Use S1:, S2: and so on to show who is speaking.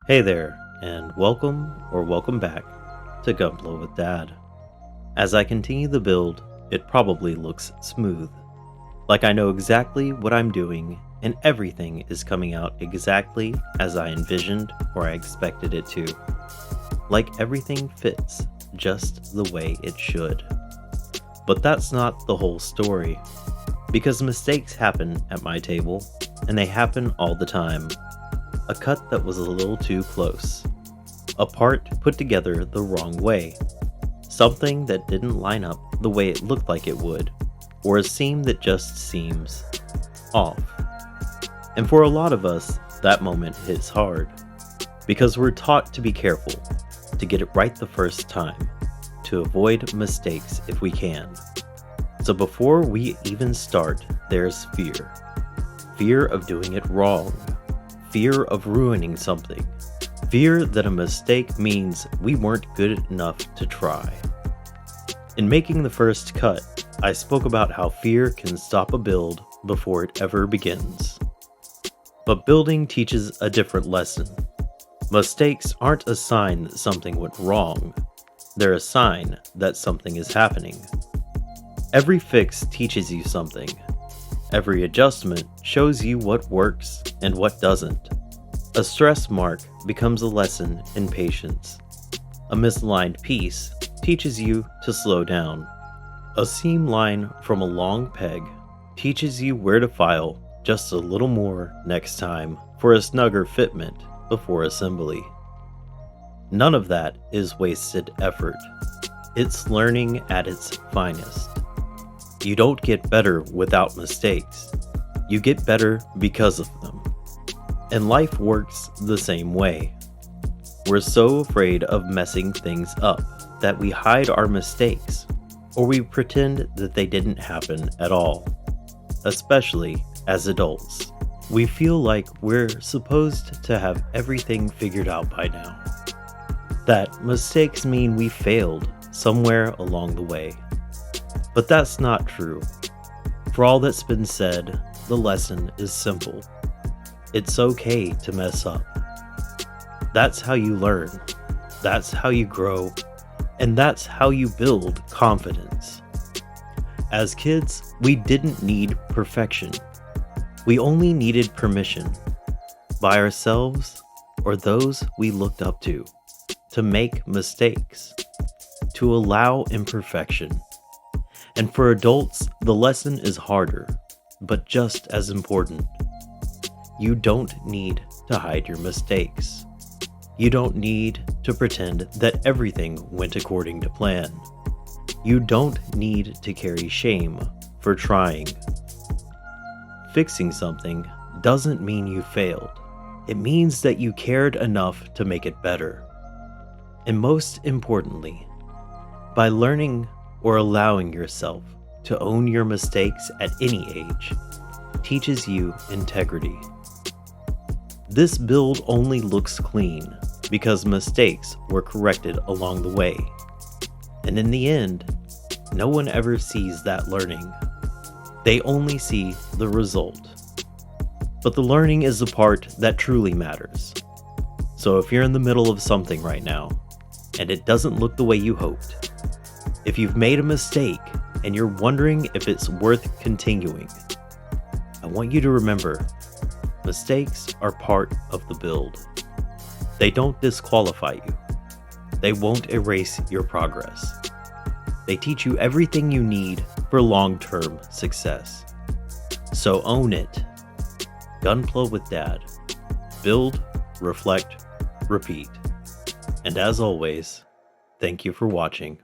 S1: Hey there, and welcome back to Gunpla with Dad. As I continue the build, it probably looks smooth. Like I know exactly what I'm doing, and everything is coming out exactly as I envisioned or I expected it to. Like everything fits just the way it should. But that's not the whole story, because mistakes happen at my table, and they happen all the time. A cut that was a little too close. A part put together the wrong way. Something that didn't line up the way it looked like it would. Or a seam that just seems off. And for a lot of us, that moment hits hard. Because we're taught to be careful, to get it right the first time, to avoid mistakes if we can. So before we even start, there's fear. Fear of doing it wrong. Fear of ruining something. Fear that a mistake means we weren't good enough to try. In making the first cut, I spoke about how fear can stop a build before it ever begins. But building teaches a different lesson. Mistakes aren't a sign that something went wrong. They're a sign that something is happening. Every fix teaches you something. Every adjustment shows you what works and what doesn't. A stress mark becomes a lesson in patience. A misaligned piece teaches you to slow down. A seam line from a long peg teaches you where to file just a little more next time for a snugger fitment before assembly. None of that is wasted effort. It's learning at its finest. You don't get better without mistakes. You get better because of them. And life works the same way. We're so afraid of messing things up that we hide our mistakes, or we pretend that they didn't happen at all. Especially as adults. We feel like we're supposed to have everything figured out by now. That mistakes mean we failed somewhere along the way. But that's not true. For all that's been said, the lesson is simple. It's okay to mess up. That's how you learn. That's how you grow. And that's how you build confidence. As kids, we didn't need perfection. We only needed permission, by ourselves or those we looked up to make mistakes, to allow imperfection. And for adults, the lesson is harder, but just as important. You don't need to hide your mistakes. You don't need to pretend that everything went according to plan. You don't need to carry shame for trying. Fixing something doesn't mean you failed. It means that you cared enough to make it better. And most importantly, by learning or allowing yourself to own your mistakes at any age teaches you integrity. This build only looks clean because mistakes were corrected along the way. And in the end, no one ever sees that learning. They only see the result. But the learning is the part that truly matters. So if you're in the middle of something right now, and it doesn't look the way you hoped, if you've made a mistake and you're wondering if it's worth continuing, I want you to remember, mistakes are part of the build. They don't disqualify you. They won't erase your progress. They teach you everything you need for long-term success. So own it. Gunpla with Dad. Build, reflect, repeat. And as always, thank you for watching.